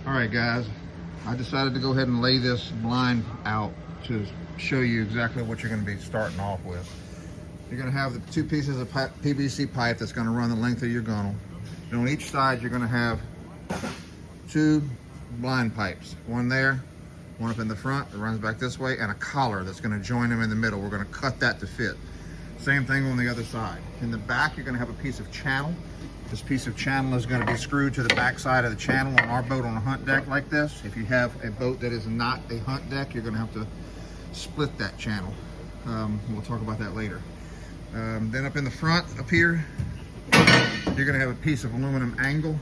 All right, guys, I decided to go ahead and lay this blind out to show you exactly what you're going to be starting off with. You're going to have the two pieces of PVC pipe that's going to run the length of your gunnel. And on each side, you're going to have two blind pipes. One there, one up in the front that runs back this way, and a collar that's going to join them in the middle. We're going to cut that to fit. Same thing on the other side. In the back, you're going to have a piece of channel. This piece of channel is going to be screwed to the back side of the channel on our boat on a hunt deck like this. If you have a boat that is not a hunt deck, you're going to have to split that channel. We'll talk about that later. Then up in the front, up here, you're going to have a piece of aluminum angle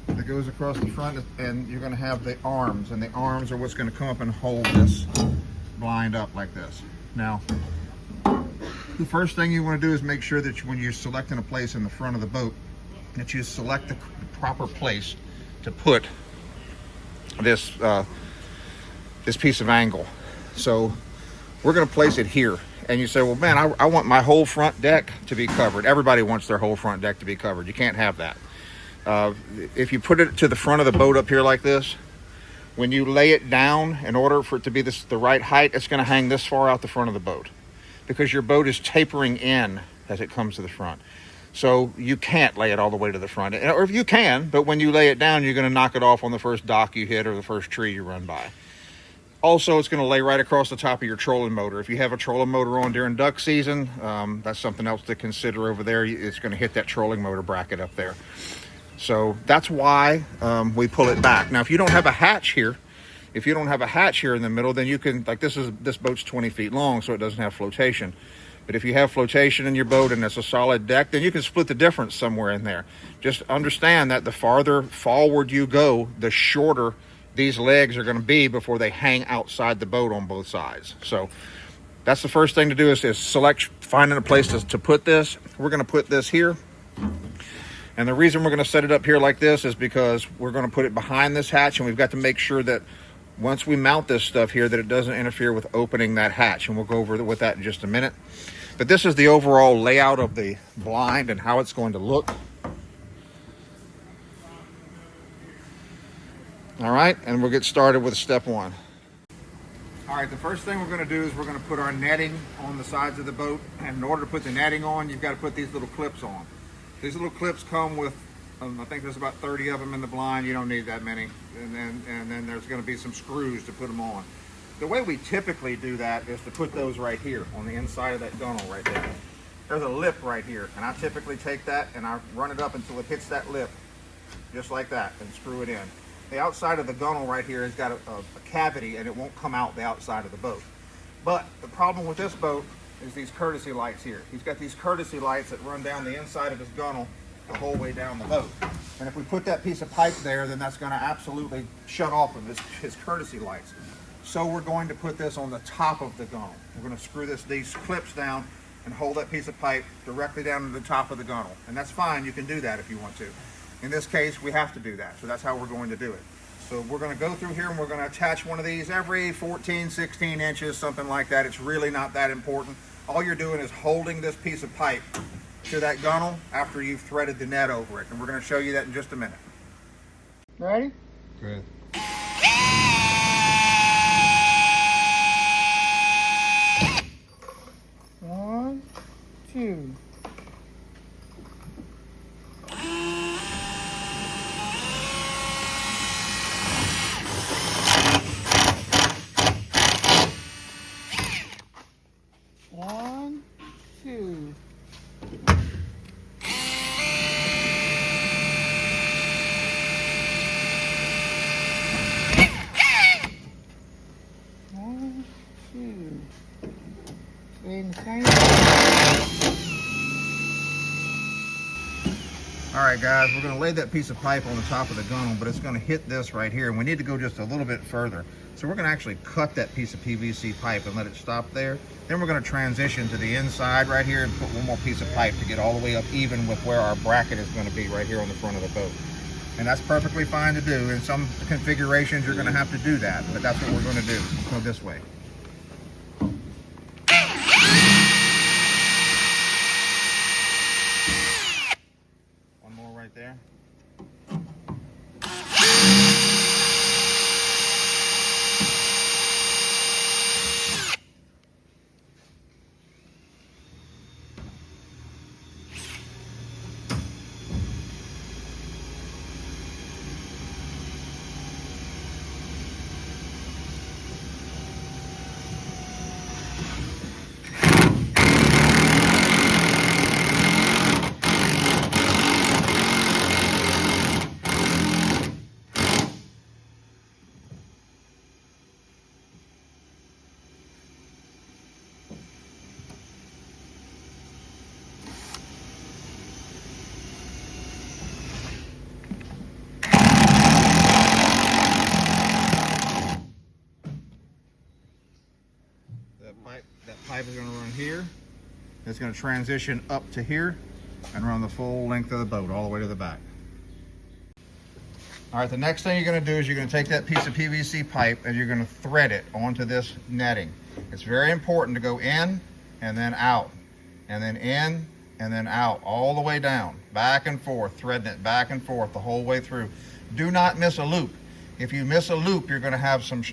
that goes across the front, and you're going to have the arms, and the arms are what's going to come up and hold this blind up like this. Now, the first thing you want to do is make sure that when you're selecting a place in the front of the boat, that you select the proper place to put this this piece of angle. So we're going to place it here. And you say, well, man, I want my whole front deck to be covered. Everybody wants their whole front deck to be covered. You can't have that. If you put it to the front of the boat up here like this, when you lay it down, in order for it to be the right height, it's going to hang this far out the front of the boat, because your boat is tapering in as it comes to the front. So you can't lay it all the way to the front. Or if you can, but when you lay it down, you're going to knock it off on the first dock you hit or the first tree you run by. Also, it's going to lay right across the top of your trolling motor. If you have a trolling motor on during duck season, that's something else to consider over there. It's going to hit that trolling motor bracket up there. So that's why we pull it back. Now, if you don't have a hatch here, in the middle, then you can, like this boat's 20 feet long, so it doesn't have flotation. But if you have flotation in your boat and it's a solid deck, then you can split the difference somewhere in there. Just understand that the farther forward you go, the shorter these legs are going to be before they hang outside the boat on both sides. So that's the first thing to do is finding a place to put this. We're going to put this here. And the reason we're going to set it up here like this is because we're going to put it behind this hatch, and we've got to make sure that once we mount this stuff here that it doesn't interfere with opening that hatch, and we'll go over with that in just a minute. But this is the overall layout of the blind and how it's going to look. All right, and we'll get started with step one. All right, the first thing we're going to do is we're going to put our netting on the sides of the boat. And in order to put the netting on, you've got to put these little clips on. These little clips come with, I think there's about 30 of them in the blind. You don't need that many. And then there's going to be some screws to put them on. The way we typically do that is to put those right here on the inside of that gunnel right there. There's a lip right here, and I typically take that and I run it up until it hits that lip, just like that, and screw it in. The outside of the gunnel right here has got a cavity, and it won't come out the outside of the boat. But the problem with this boat is these courtesy lights here. He's got these courtesy lights that run down the inside of his gunnel the whole way down the boat. And if we put that piece of pipe there, then that's going to absolutely shut off of his courtesy lights. So we're going to put this on the top of the gunnel. We're going to screw these clips down and hold that piece of pipe directly down to the top of the gunnel. And that's fine. You can do that if you want to. In this case, we have to do that. So that's how we're going to do it. So we're going to go through here and we're going to attach one of these every 14, 16 inches, something like that. It's really not that important. All you're doing is holding this piece of pipe to that gunnel after you've threaded the net over it. And we're going to show you that in just a minute. Ready? Good. 1, 2. All right, guys, we're going to lay that piece of pipe on the top of the gunnel, but it's going to hit this right here, and we need to go just a little bit further. So we're going to actually cut that piece of PVC pipe and let it stop there. Then we're going to transition to the inside right here and put one more piece of pipe to get all the way up even with where our bracket is going to be right here on the front of the boat. And that's perfectly fine to do. In some configurations, you're going to have to do that, but that's what we're going to do. Go this way. One more right there. That pipe is going to run here. It's going to transition up to here and run the full length of the boat all the way to the back. All right, the next thing you're going to do is you're going to take that piece of PVC pipe and you're going to thread it onto this netting. It's very important to go in and then out, and then in and then out, all the way down, back and forth, threading it back and forth the whole way through. Do not miss a loop. If you miss a loop, you're going to have some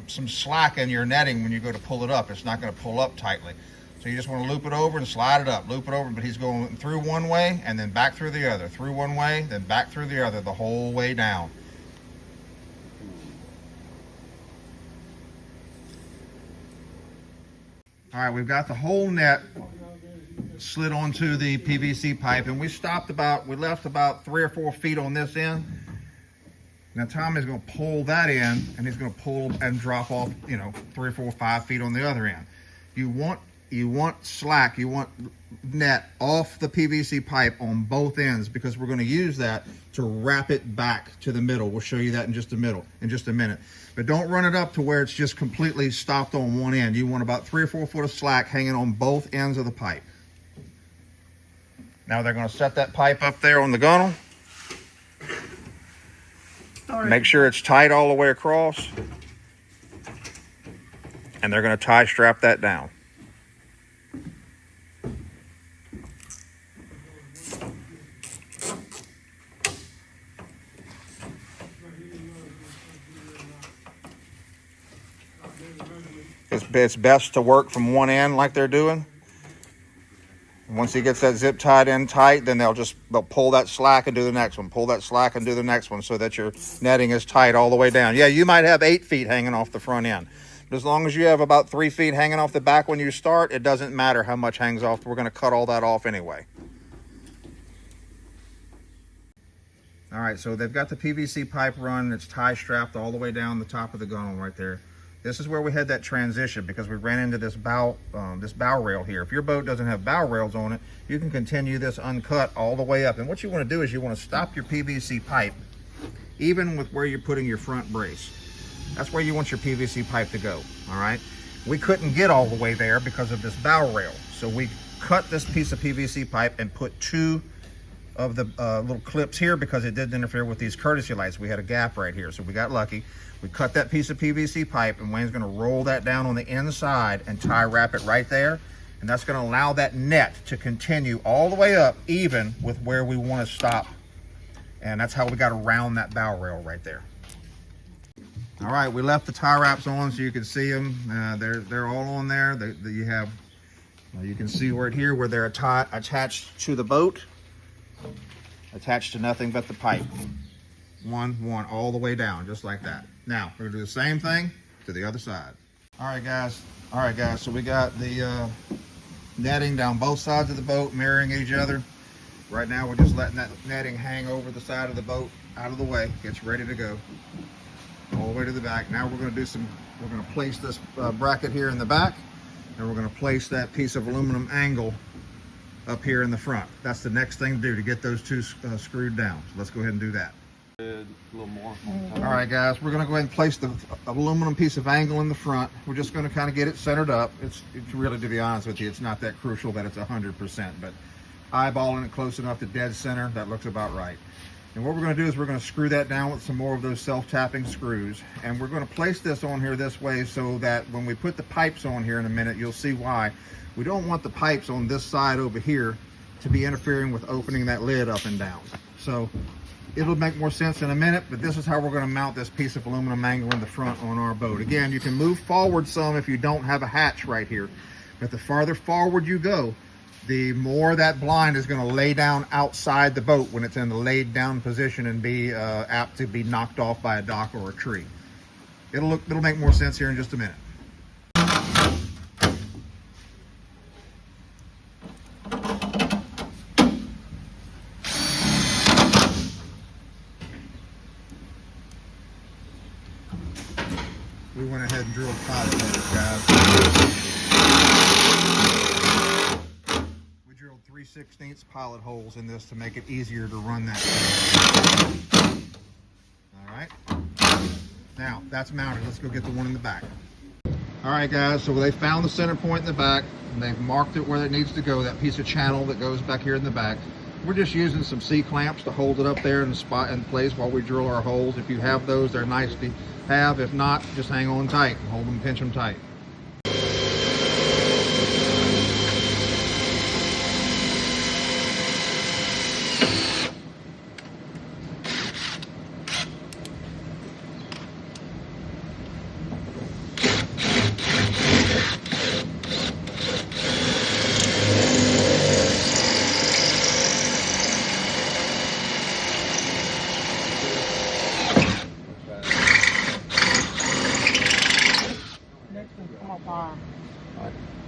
slack in your netting when you go to pull it up. It's not going to pull up tightly. So you just want to loop it over and slide it up, loop it over, but he's going through one way and then back through the other, through one way, then back through the other, the whole way down. All right, we've got the whole net slid onto the PVC pipe, and we left about 3 or 4 feet on this end. Now Tommy's going to pull that in, and he's going to pull and drop off, 3, 4, 5 feet on the other end. You want slack, you want net off the PVC pipe on both ends, because we're going to use that to wrap it back to the middle. We'll show you that in just a minute. But don't run it up to where it's just completely stopped on one end. You want about 3 or 4 foot of slack hanging on both ends of the pipe. Now they're going to set that pipe up there on the gunnel. Make sure it's tight all the way across. And they're going to tie strap that down. It's best to work from one end like they're doing. Once he gets that zip tied in tight, then they'll pull that slack and do the next one, pull that slack and do the next one, so that your netting is tight all the way down. Yeah, you might have 8 feet hanging off the front end. But as long as you have about 3 feet hanging off the back when you start, it doesn't matter how much hangs off. We're going to cut all that off anyway. All right, so they've got the PVC pipe run. It's tie strapped all the way down the top of the gunnel right there. This is where we had that transition, because we ran into this bow rail here. If your boat doesn't have bow rails on it, you can continue this uncut all the way up. And what you want to do is you want to stop your PVC pipe even with where you're putting your front brace. That's where you want your PVC pipe to go, all right? We couldn't get all the way there because of this bow rail. So we cut this piece of PVC pipe and put 2 of the little clips here, because it didn't interfere with these courtesy lights. We had a gap right here, so we got lucky. We cut that piece of PVC pipe, and Wayne's going to roll that down on the inside and tie wrap it right there, and that's going to allow that net to continue all the way up, even with where we want to stop. And that's how we got around that bow rail right there. All right, we left the tie wraps on so you can see them. They're all on there. You can see right here where they're attached to the boat, attached to nothing but the pipe. One, all the way down, just like that. Now, we're gonna do the same thing to the other side. All right, guys, so we got the netting down both sides of the boat, mirroring each other. Right now, we're just letting that netting hang over the side of the boat, out of the way. It's ready to go, all the way to the back. Now we're gonna place this bracket here in the back, and we're gonna place that piece of aluminum angle up here in the front. That's the next thing to do to get those 2 screwed down. So let's go ahead and do that. A little more. All right, guys, we're going to go ahead and place the aluminum piece of angle in the front. We're just going to kind of get it centered up. It's really, to be honest with you, it's not that crucial that it's 100%, but eyeballing it close enough to dead center, that looks about right. And what we're going to do is we're going to screw that down with some more of those self-tapping screws, and we're going to place this on here this way so that when we put the pipes on here in a minute, you'll see why. We don't want the pipes on this side over here to be interfering with opening that lid up and down. So it'll make more sense in a minute, but this is how we're going to mount this piece of aluminum angle in the front on our boat. Again, you can move forward some if you don't have a hatch right here, but the farther forward you go, the more that blind is going to lay down outside the boat when it's in the laid down position and be apt to be knocked off by a dock or a tree. It'll make more sense here in just a minute. We went ahead and drilled pilot holes, guys. We drilled 3/16 pilot holes in this to make it easier to run that thing. All right. Now, that's mounted. Let's go get the one in the back. All right, guys, so they found the center point in the back, and they've marked it where it needs to go, that piece of channel that goes back here in the back. We're just using some C-clamps to hold it up there in the spot in place while we drill our holes. If you have those, they're nice to have. If not, just hang on tight, hold them, pinch them tight.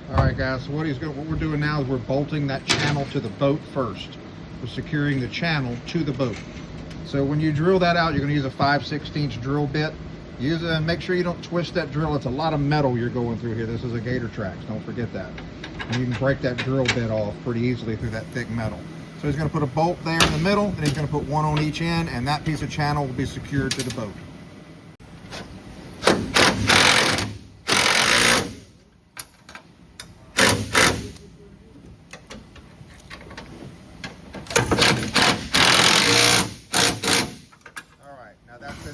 All right, guys, so what we're doing now is we're bolting that channel to the boat first. We're securing the channel to the boat. So when you drill that out, you're going to use a 5/16 drill bit. Use it and make sure you don't twist that drill. It's a lot of metal you're going through here. This is a Gator Trax, don't forget that. And you can break that drill bit off pretty easily through that thick metal. So he's going to put a bolt there in the middle, and he's going to put one on each end, and that piece of channel will be secured to the boat.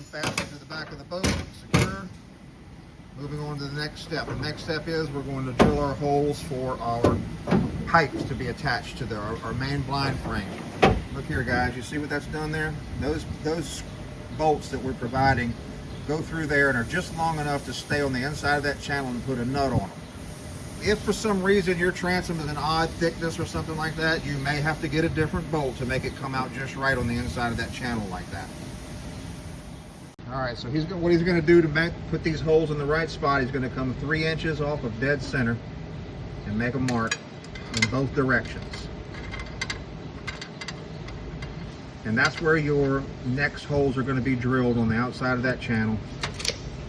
Fastened to the back of the boat, secure. Moving on to the next step. The next step is we're going to drill our holes for our pipes to be attached to our main blind frame. Look here, guys, you see what that's done there? Those bolts that we're providing go through there and are just long enough to stay on the inside of that channel and put a nut on them. If for some reason your transom is an odd thickness or something like that, you may have to get a different bolt to make it come out just right on the inside of that channel like that. All right, so what he's going to do to put these holes in the right spot, he's going to come 3 inches off of dead center and make a mark in both directions. And that's where your next holes are going to be drilled, on the outside of that channel,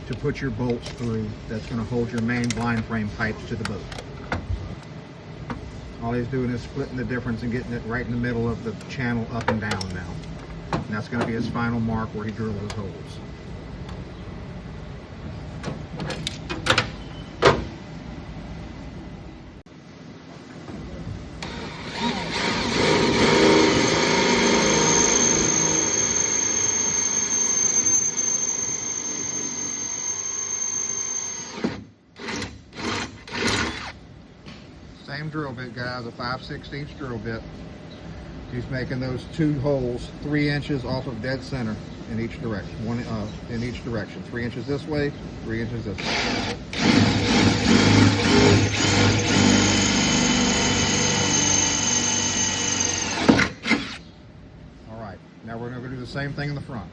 to put your bolts through. That's going to hold your main blind frame pipes to the boat. All he's doing is splitting the difference and getting it right in the middle of the channel, up and down now. And that's going to be his final mark where he drills those holes. Same drill bit, guys, a 5/16 drill bit. He's making those 2 holes 3 inches off of dead center in each direction. One in each direction. 3 inches this way, 3 inches this way. All right, now we're going to do the same thing in the front.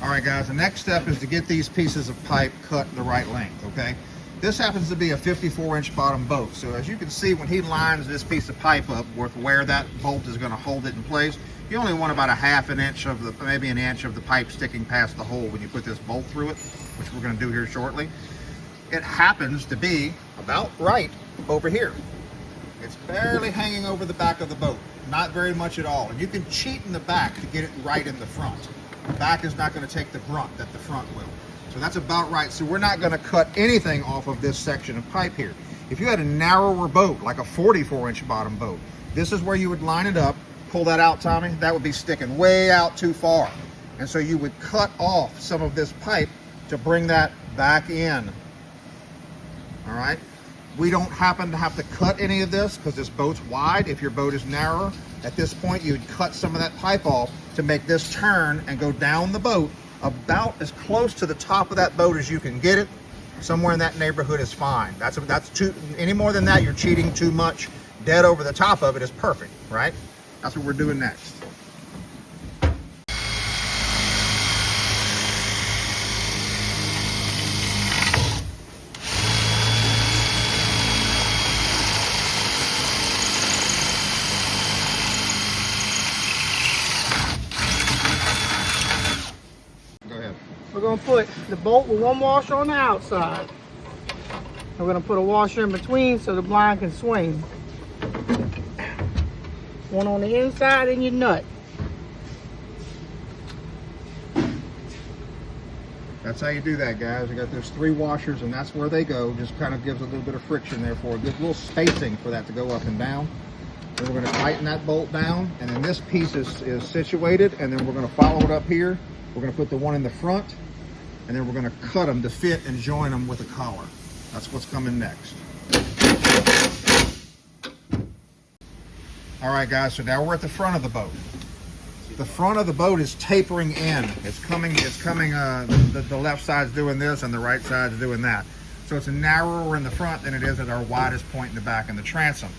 All right, guys, the next step is to get these pieces of pipe cut the right length, okay? This happens to be a 54-inch bottom boat. So as you can see, when he lines this piece of pipe up with where that bolt is going to hold it in place, you only want about a half an inch of the, maybe an inch of the pipe sticking past the hole when you put this bolt through it, which we're going to do here shortly. It happens to be about right over here. It's barely hanging over the back of the boat, not very much at all. And you can cheat in the back to get it right in the front. The back is not going to take the brunt that the front will. So that's about right. So we're not going to cut anything off of this section of pipe here. If you had a narrower boat, like a 44-inch bottom boat, this is where you would line it up. Pull that out, Tommy. That would be sticking way out too far. And so you would cut off some of this pipe to bring that back in. All right. We don't happen to have to cut any of this because this boat's wide. If your boat is narrower, at this point you'd cut some of that pipe off to make this turn and go down the boat about as close to the top of that boat as you can get it. Somewhere in that neighborhood is fine. That's too, any more than that, you're cheating too much. Dead over the top of it is perfect, right? That's what we're doing next. We're going to put the bolt with 1 washer on the outside. We're going to put a washer in between so the blind can swing. One on the inside and your nut. That's how you do that, guys. You got those 3 washers, and that's where they go. Just kind of gives a little bit of friction there for a good little spacing for that to go up and down. Then we're going to tighten that bolt down, and then this piece is situated, and then we're going to follow it up here. We're going to put the one in the front, and then we're going to cut them to fit and join them with a collar. That's what's coming next. All right, guys, so now we're at the front of the boat. The front of the boat is tapering in. It's coming, the left side's doing this and the right side's doing that. So it's narrower in the front than it is at our widest point in the back in the transom.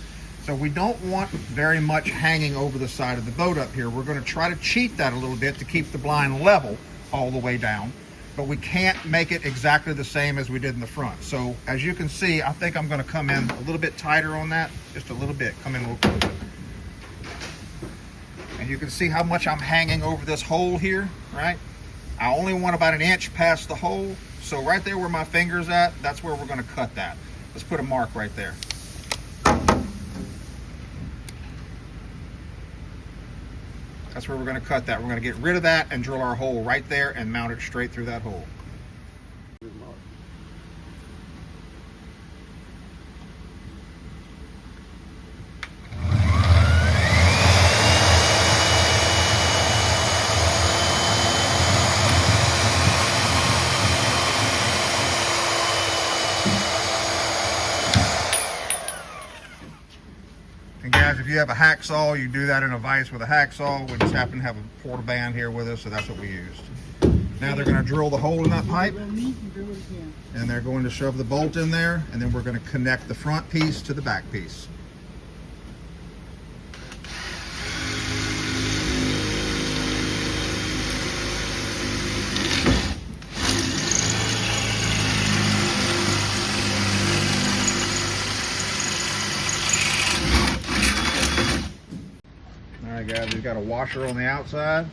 So we don't want very much hanging over the side of the boat up here. We're going to try to cheat that a little bit to keep the blind level all the way down, but we can't make it exactly the same as we did in the front. So as you can see, I think I'm going to come in a little bit tighter on that, just a little bit, come in a little closer. And you can see how much I'm hanging over this hole here, right? I only want about 1 inch past the hole. So right there where my finger's at, that's where we're going to cut that. Let's put a mark right there. That's where we're going to cut that. We're going to get rid of that and drill our hole right there and mount it straight through that hole. And guys, if you have a hacksaw, you do that in a vise with a hacksaw. We just happen to have a porta band here with us, so that's what we used. Now they're going to drill the hole in that pipe, and they're going to shove the bolt in there, and then we're going to connect the front piece to the back piece. Alright guys, we've got a washer on the outside.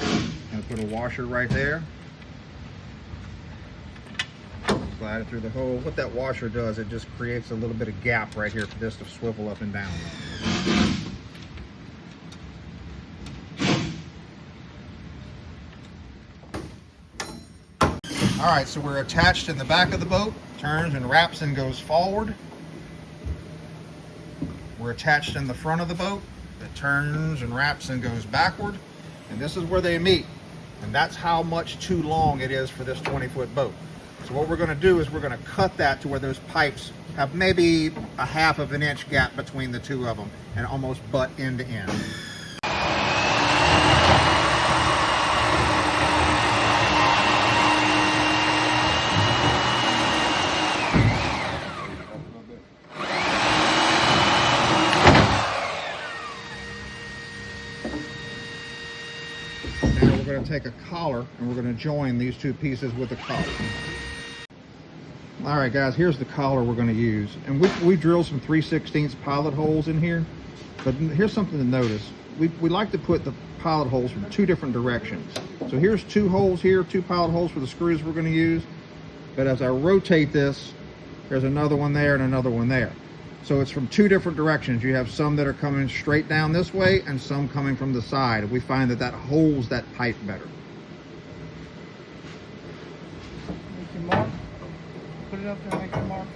I'm going to put a washer right there. Slide it through the hole. What that washer does, it just creates a little bit of gap right here for this to swivel up and down. Alright, so we're attached in the back of the boat. Turns and wraps and goes forward. We're attached in the front of the boat. It turns and wraps and goes backward, and this is where they meet, and that's how much too long it is for this 20-foot boat. So what we're going to do is we're going to cut that to where those pipes have maybe 1/2 of an inch gap between the two of them and almost butt end to end. We're going to take a collar and we're going to join these two pieces with a collar. All right guys, here's the collar we're going to use, and we drilled some 3/16 pilot holes in here, but here's something to notice. We like to put the pilot holes from 2 different directions. So here's 2 holes here, 2 pilot holes for the screws we're going to use, but as I rotate this, there's another one there and another one there. So it's from 2 different directions. You have some that are coming straight down this way and some coming from the side. We find that that holds that pipe better. Make your mark. Put it up there, make your mark.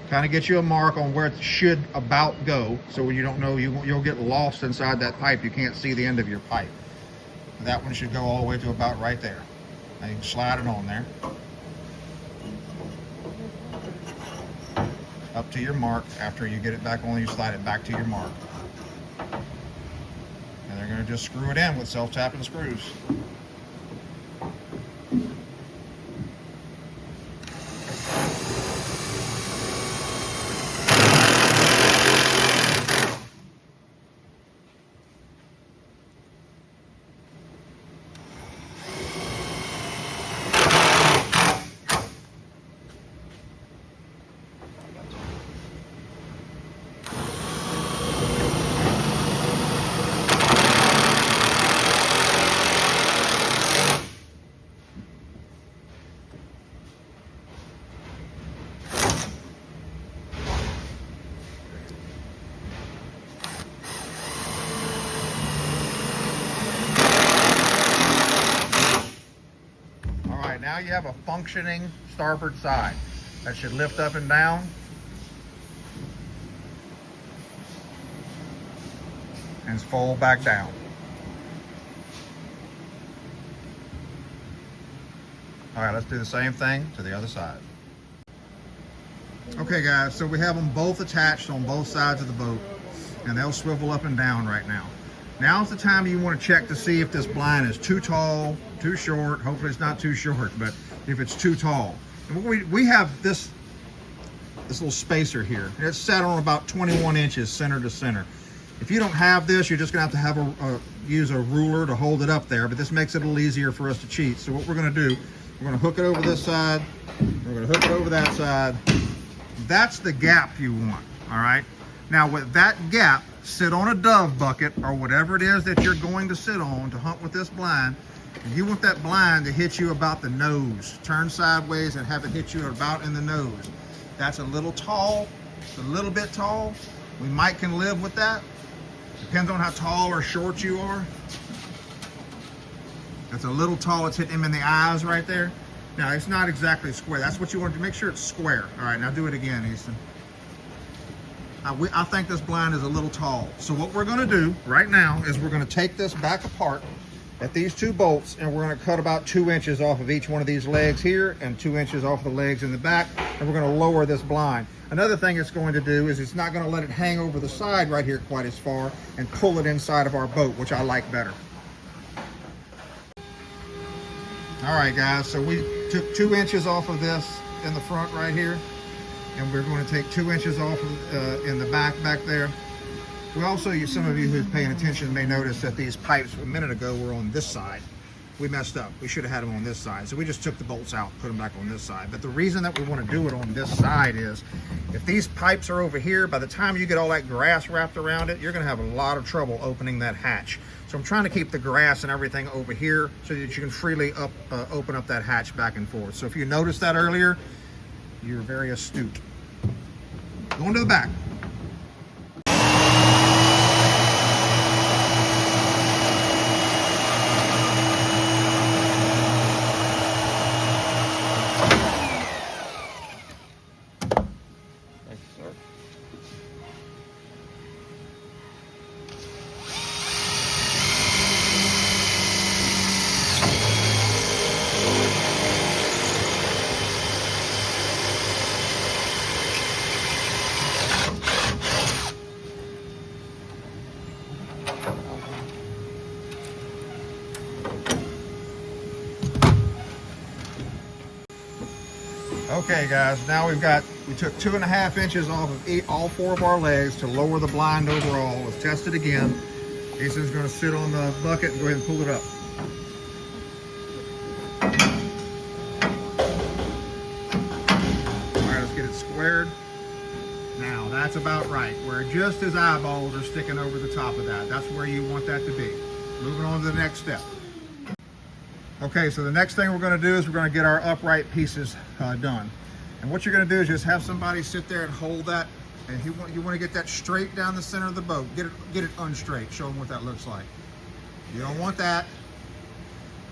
Kind of get you a mark on where it should about go, so when you don't know, you'll get lost inside that pipe. You can't see the end of your pipe. That one should go all the way to about right there. Now you can slide it on there. Up to your mark. After you get it back on, you slide it back to your mark. And they're going to just screw it in with self-tapping screws. now you have a functioning starboard side that should lift up and down. And fold back down. All right, let's do the same thing to the other side. Okay guys, so we have them both attached on both sides of the boat, and they'll swivel up and down right now. Now's the time you want to check to see if this blind is too tall, too short. Hopefully it's not too short, but if it's too tall. And we have this little spacer here. It's set on about 21 inches center to center. If you don't have this, you're just gonna have to use a ruler to hold it up there, but this makes it a little easier for us to cheat. So what we're gonna do, we're gonna hook it over this side, we're gonna hook it over that side. That's the gap you want, all right? Now with that gap, sit on a dove bucket or whatever it is that you're going to sit on to hunt with this blind, and you want that blind to hit you about the nose. Turn sideways and have it hit you about in the nose. That's a little tall, it's a little bit tall. We might can live with that. Depends on how tall or short you are. That's a little tall. It's hitting him in the eyes right there. Now, it's not exactly square. That's what you want to make sure it's square. All right, now do it again, Easton. I think this blind is a little tall. So what we're going to do right now is we're going to take this back apart at these two bolts, and we're going to cut about 2 inches off of each one of these legs here and 2 inches off the legs in the back, and we're going to lower this blind. Another thing it's going to do is it's not going to let it hang over the side right here quite as far and pull it inside of our boat, which I like better. All right, guys, so we took 2 inches off of this in the front right here, and we're going to take 2 inches off of, in the back there. We also, some of you who's paying attention may notice that these pipes a minute ago were on this side. We messed up. We should have had them on this side. So we just took the bolts out, put them back on this side. But the reason that we want to do it on this side is if these pipes are over here, by the time you get all that grass wrapped around it, you're going to have a lot of trouble opening that hatch. So I'm trying to keep the grass and everything over here so that you can freely open up that hatch back and forth. So if you noticed that earlier, you're very astute. Going to the back. Okay guys, now we took 2.5 inches off of all 4 of our legs to lower the blind overall. Let's test it again. Jason's going to sit on the bucket and go ahead and pull it up. All right, let's get it squared. Now that's about right, where just his eyeballs are sticking over the top of that. That's where you want that to be. Moving on to the next step. Okay, so the next thing we're going to do is we're going to get our upright pieces done. And what you're going to do is just have somebody sit there and hold that, and you want to get that straight down the center of the boat. Get it unstraight. Show them what that looks like. You don't want that.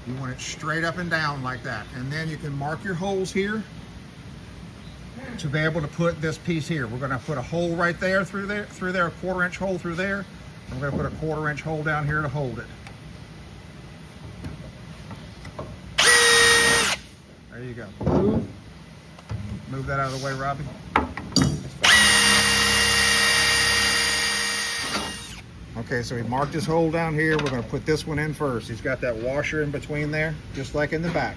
You want it straight up and down like that. And then you can mark your holes here to be able to put this piece here. We're going to put a hole right there through there, a 1/4 inch hole through there. And we're going to put a 1/4 inch hole down here to hold it. There you go. Move that out of the way, Robbie. Okay, so he marked his hole down here. We're going to put this one in first. He's got that washer in between there, just like in the back.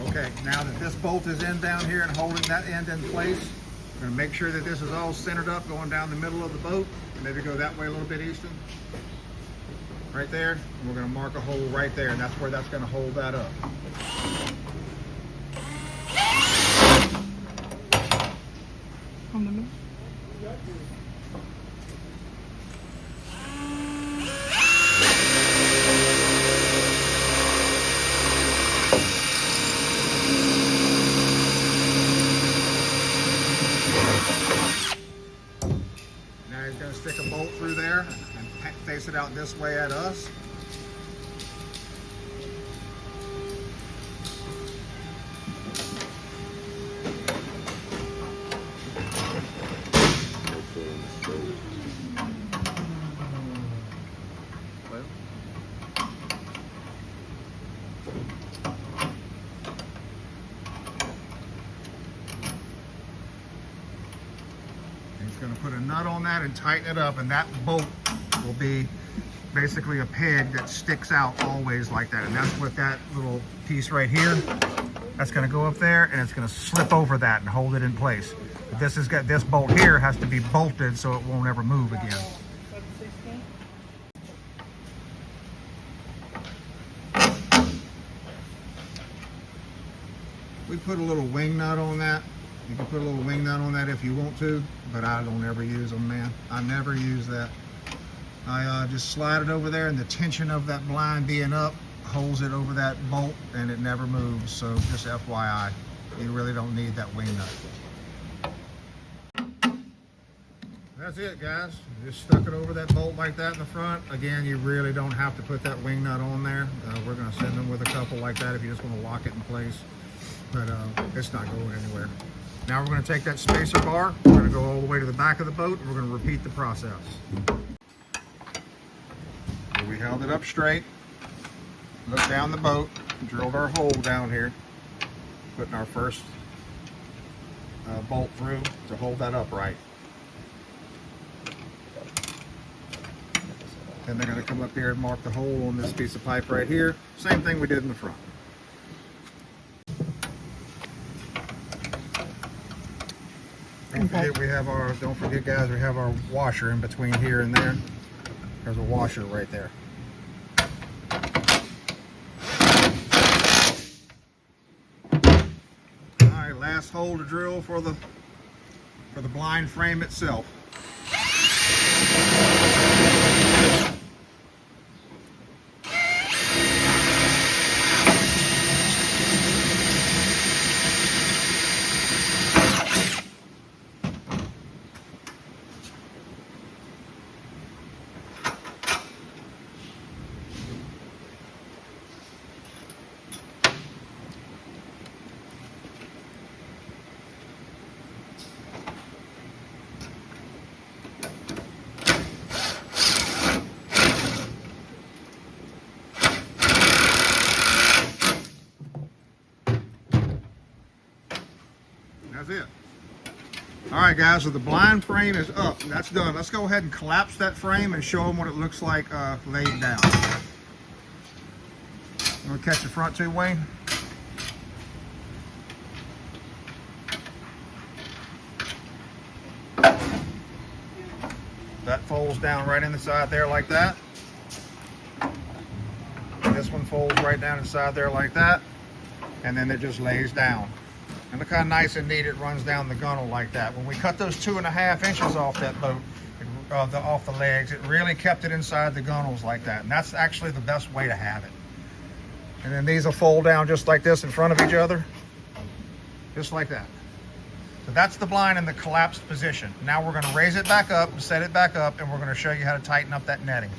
Okay, now that this bolt is in down here and holding that end in place, we're going to make sure that this is all centered up going down the middle of the boat. Maybe go that way a little bit, Easton. Right there. And we're going to mark a hole right there, and that's where that's going to hold that up. you're going to stick a bolt through there and face it out this way at us. Going to put a nut on that and tighten it up, and that bolt will be basically a peg that sticks out always like that. And that's what that little piece right here, that's going to go up there, and it's going to slip over that and hold it in place. But this bolt here has to be bolted so it won't ever move again. We put a little wing nut on that. You can put a little wing nut on that if you want to, but I don't ever use them, man. I never use that. I just slide it over there, and the tension of that blind being up holds it over that bolt, and it never moves. So just FYI, you really don't need that wing nut. That's it, guys. Just stuck it over that bolt like that in the front. Again, you really don't have to put that wing nut on there. We're going to send them with a couple like that if you just want to lock it in place. But it's not going anywhere. Now we're going to take that spacer bar, we're going to go all the way to the back of the boat, and we're going to repeat the process. So we held it up straight, looked down the boat, drilled our hole down here, putting our first bolt through to hold that upright. Then they're going to come up here and mark the hole on this piece of pipe right here. Same thing we did in the front. Don't forget guys, we have our washer in between here and there. There's a washer right there. Alright, last hole to drill for the blind frame itself. That's it. All right, guys, so the blind frame is up. That's done. Let's go ahead and collapse that frame and show them what it looks like laid down. You want to catch the front too, Wayne? That folds down right in the side there like that. This one folds right down inside there like that. And then it just lays down. And look how nice and neat it runs down the gunnel like that. When we cut those 2.5 inches off that boat, off the legs, it really kept it inside the gunnels like that. And that's actually the best way to have it. And then these will fold down just like this in front of each other. Just like that. So that's the blind in the collapsed position. Now we're going to raise it back up, set it back up, and we're going to show you how to tighten up that netting.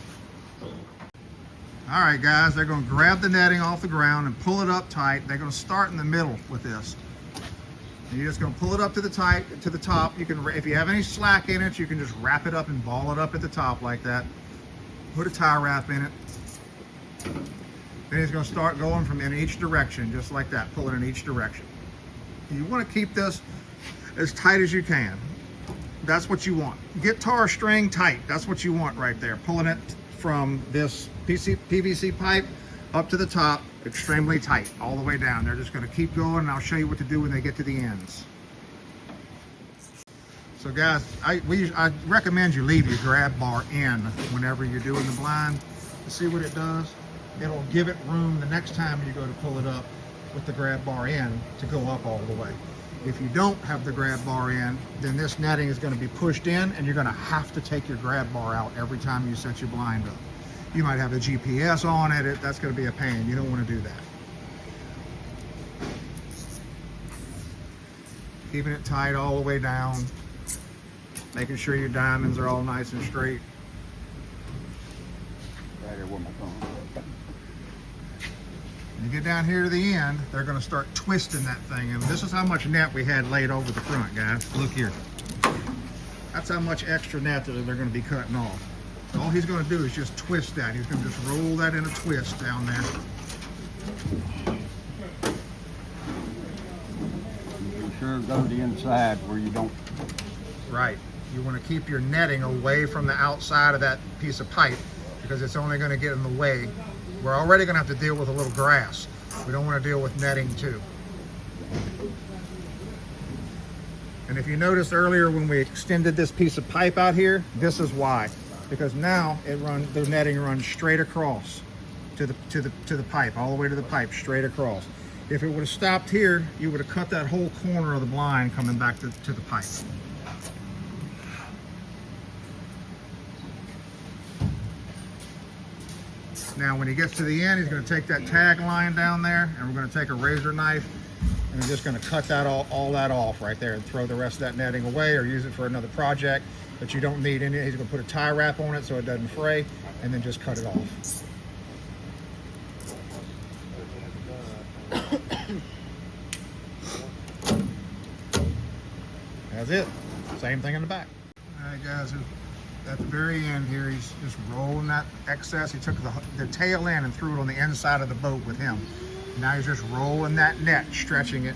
All right, guys, they're going to grab the netting off the ground and pull it up tight. They're going to start in the middle with this. And you're just going to pull it up to the top. You can, if you have any slack in it, you can just wrap it up and ball it up at the top like that. Put a tie wrap in it. Then he's going to start going from in each direction, just like that, pulling in each direction. You want to keep this as tight as you can. That's what you want. Get tar string tight. That's what you want right there. Pulling it from this PVC pipe up to the top, extremely tight, all the way down. They're just going to keep going, and I'll show you what to do when they get to the ends. So guys, I recommend you leave your grab bar in whenever you're doing the blind. To see what it does, it'll give it room the next time you go to pull it up with the grab bar in to go up all the way. If you don't have the grab bar in, then this netting is going to be pushed in, and you're going to have to take your grab bar out every time you set your blind up. You might have a GPS on it. That's going to be a pain. You don't want to do that. Keeping it tight all the way down. Making sure your diamonds are all nice and straight. Right here with my phone. When you get down here to the end, they're going to start twisting that thing. And this is how much net we had laid over the front, guys. Look here. That's how much extra net that they're going to be cutting off. All he's going to do is just twist that. He's going to just roll that in a twist down there. Be sure to go to the inside where you don't. Right. You want to keep your netting away from the outside of that piece of pipe because it's only going to get in the way. We're already going to have to deal with a little grass. We don't want to deal with netting too. And if you noticed earlier when we extended this piece of pipe out here, this is why. Because now the netting runs straight across to the pipe, all the way to the pipe, straight across. If it would have stopped here, you would have cut that whole corner of the blind coming back to the pipe. Now when he gets to the end, he's going to take that tag line down there, and we're going to take a razor knife, and we're just going to cut that all that off right there and throw the rest of that netting away or use it for another project. But you don't need any. He's going to put a tie wrap on it so it doesn't fray, and then just cut it off. That's it. Same thing in the back. All right, guys. At the very end here, he's just rolling that excess. He took the tail end and threw it on the inside of the boat with him. Now he's just rolling that net, stretching it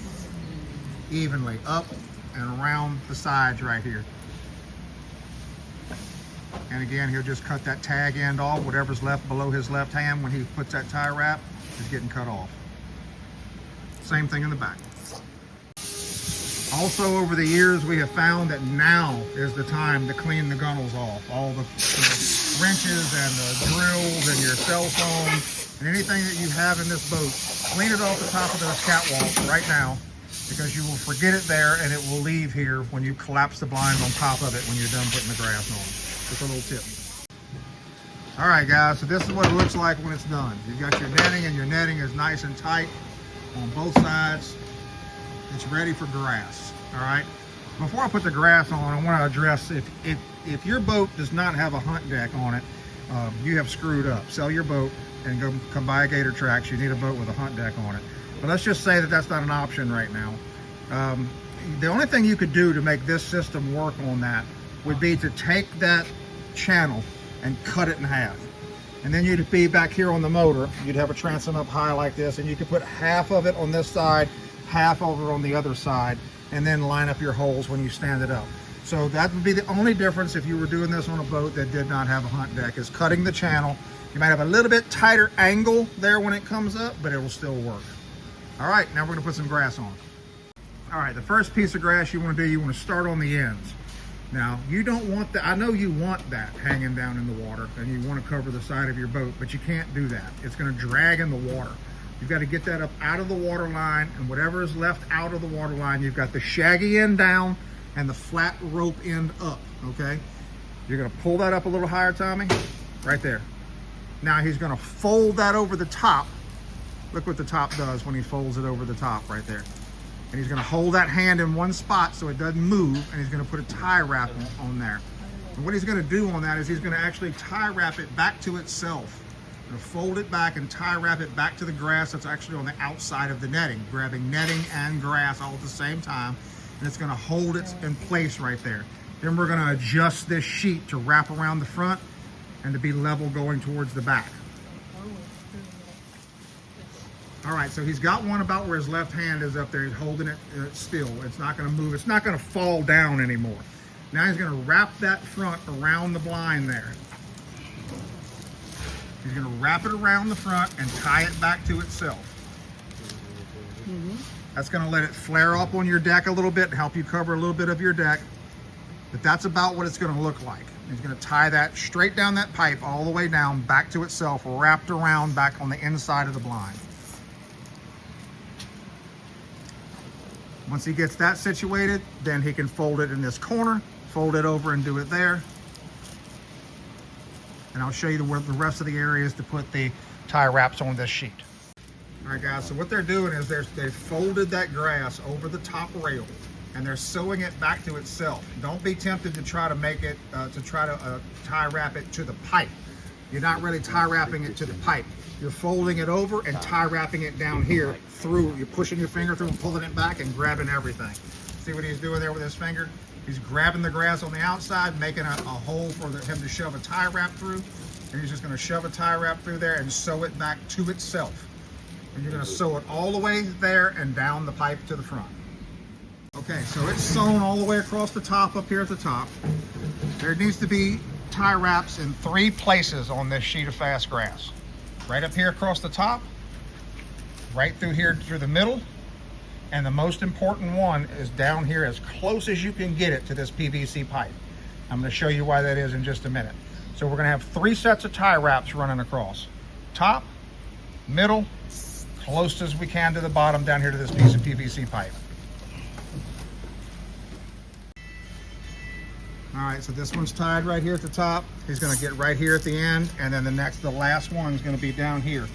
evenly up and around the sides right here. And again, he'll just cut that tag end off. Whatever's left below his left hand when he puts that tie wrap is getting cut off. Same thing in the back. Also, over the years, we have found that now is the time to clean the gunnels off. All the wrenches and the drills and your cell phone and anything that you have in this boat, clean it off the top of those catwalks right now, because you will forget it there and it will leave here when you collapse the blind on top of it when you're done putting the grass on. Just a little tip. All right, guys, so this is what it looks like when it's done. You've got your netting, and your netting is nice and tight on both sides. It's ready for grass. All right. Before I put the grass on, I want to address if your boat does not have a hunt deck on it, you have screwed up. Sell your boat and come buy a Gator Trax. You need a boat with a hunt deck on it. But let's just say that that's not an option right now. The only thing you could do to make this system work on that would be to take that channel and cut it in half. And then you'd be back here on the motor. You'd have a transom up high like this, and you could put half of it on this side, half over on the other side, and then line up your holes when you stand it up. So that would be the only difference if you were doing this on a boat that did not have a hunt deck, is cutting the channel. You might have a little bit tighter angle there when it comes up, but it will still work. All right, now we're gonna put some grass on. All right, the first piece of grass you wanna do, you wanna start on the ends. Now, you don't want that, I know you want that hanging down in the water, and you wanna cover the side of your boat, but you can't do that. It's gonna drag in the water. You've got to get that up out of the water line, and whatever is left out of the water line, you've got the shaggy end down and the flat rope end up, okay? You're gonna pull that up a little higher, Tommy, right there. Now he's gonna fold that over the top. Look what the top does when he folds it over the top right there. And he's gonna hold that hand in one spot so it doesn't move, and he's gonna put a tie wrap on there. And what he's gonna do on that is he's gonna actually tie wrap it back to itself. Gonna fold it back and tie wrap it back to the grass that's actually on the outside of the netting, grabbing netting and grass all at the same time, and it's gonna hold it in place right there. Then we're gonna adjust this sheet to wrap around the front and to be level going towards the back. All right, so he's got one about where his left hand is up there. He's holding it still. It's not gonna move. It's not gonna fall down anymore. Now he's gonna wrap that front around the blind there. He's gonna wrap it around the front and tie it back to itself. That's gonna let it flare up on your deck a little bit and help you cover a little bit of your deck. But that's about what it's gonna look like. He's gonna tie that straight down that pipe all the way down back to itself, wrapped around back on the inside of the blind. Once he gets that situated, then he can fold it in this corner, fold it over and do it there. And I'll show you the rest of the areas to put the tie wraps on this sheet. All right, guys, so what they're doing is they folded that grass over the top rail. and they're sewing it back to itself. Don't be tempted to try to make it, tie wrap it to the pipe. You're not really tie wrapping it to the pipe. You're folding it over and tie wrapping it down here through. You're pushing your finger through and pulling it back and grabbing everything. See what he's doing there with his finger? He's grabbing the grass on the outside, making a hole for him to shove a tie wrap through. And he's just gonna shove a tie wrap through there and sew it back to itself. And you're gonna sew it all the way there and down the pipe to the front. Okay, so it's sewn all the way across the top up here at the top. There needs to be tie wraps in 3 places on this sheet of fast grass. Right up here across the top, right through here through the middle, and the most important one is down here as close as you can get it to this PVC pipe. I'm going to show you why that is in just a minute. So we're going to have 3 sets of tie wraps running across. Top, middle, close as we can to the bottom down here to this piece of PVC pipe. All right, so this one's tied right here at the top. He's gonna get right here at the end, and then the last one is gonna be down here,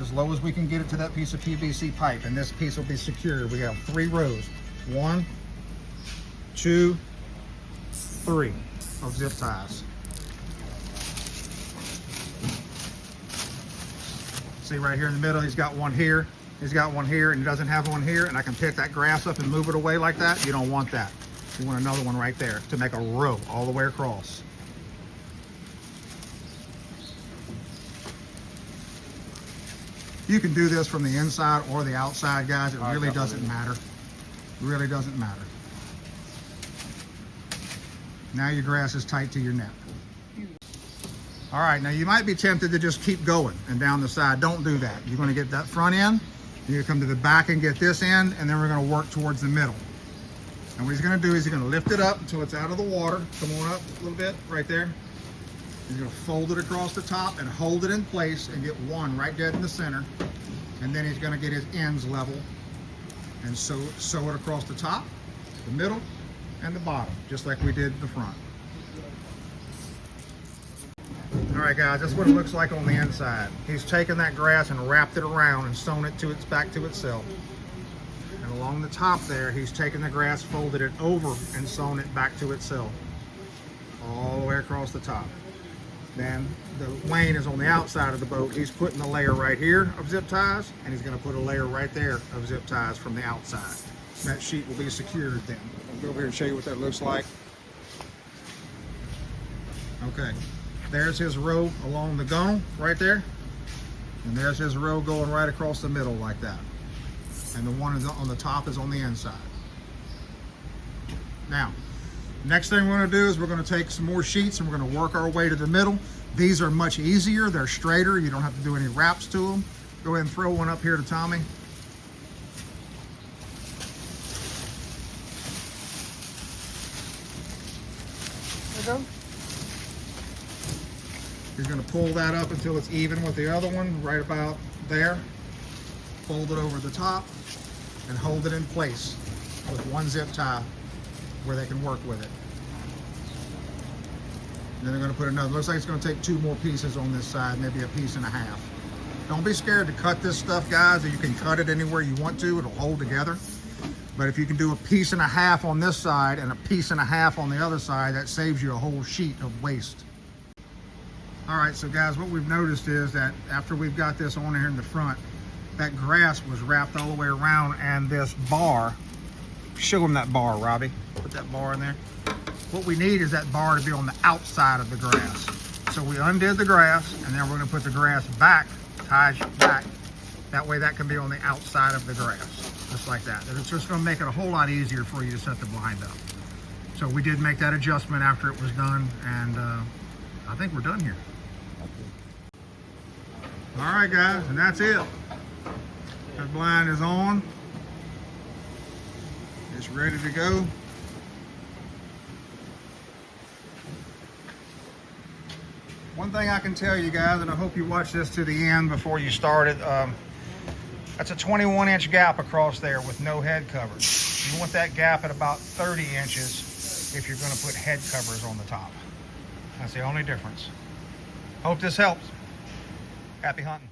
as low as we can get it to that piece of PVC pipe, and this piece will be secured. We have 3 rows. 1, 2, 3 of zip ties. See right here in the middle, he's got one here, he's got one here, and he doesn't have one here, and I can pick that grass up and move it away like that. You don't want that. You want another one right there to make a row all the way across. You can do this from the inside or the outside, guys. It really doesn't matter. It really doesn't matter. Now your grass is tight to your net. All right, now you might be tempted to just keep going and down the side. Don't do that. You're gonna get that front end, you're gonna come to the back and get this end, and then we're gonna work towards the middle. And what he's gonna do is he's gonna lift it up until it's out of the water. Come on up a little bit, right there. He's gonna fold it across the top and hold it in place and get one right dead in the center. And then he's gonna get his ends level and sew it across the top, the middle, and the bottom, just like we did the front. All right, guys, that's what it looks like on the inside. He's taken that grass and wrapped it around and sewn it back to itself. And along the top there, he's taken the grass, folded it over, and sewn it back to itself. All the way across the top. Then the Wayne is on the outside of the boat. He's putting a layer right here of zip ties, and he's gonna put a layer right there of zip ties from the outside. That sheet will be secured then. I'll go over here and show you what that looks like. Okay, there's his row along the gunnel right there. And there's his row going right across the middle like that. And the one on the top is on the inside. Now, next thing we're gonna do is we're gonna take some more sheets and we're gonna work our way to the middle. These are much easier, they're straighter, you don't have to do any wraps to them. Go ahead and throw one up here to Tommy. There you go. He's gonna pull that up until it's even with the other one, right about there. Fold it over the top and hold it in place with one zip tie where they can work with it. And then they're gonna put another, looks like it's gonna take 2 more pieces on this side, maybe a piece and a half. Don't be scared to cut this stuff, guys. You can cut it anywhere you want to, it'll hold together. But if you can do a piece and a half on this side and a piece and a half on the other side, that saves you a whole sheet of waste. All right, so guys, what we've noticed is that after we've got this on here in the front, that grass was wrapped all the way around, and this bar, show them that bar, Robbie. Put that bar in there. What we need is that bar to be on the outside of the grass. So we undid the grass, and then we're gonna put the grass back, tied back. That way that can be on the outside of the grass, just like that. And it's just gonna make it a whole lot easier for you to set the blind up. So we did make that adjustment after it was done, and I think we're done here. All right, guys, and that's it. That blind is on. It's ready to go. One thing I can tell you guys, and I hope you watch this to the end before you start it, that's a 21-inch gap across there with no head covers. You want that gap at about 30 inches if you're going to put head covers on the top. That's the only difference. Hope this helps. Happy hunting.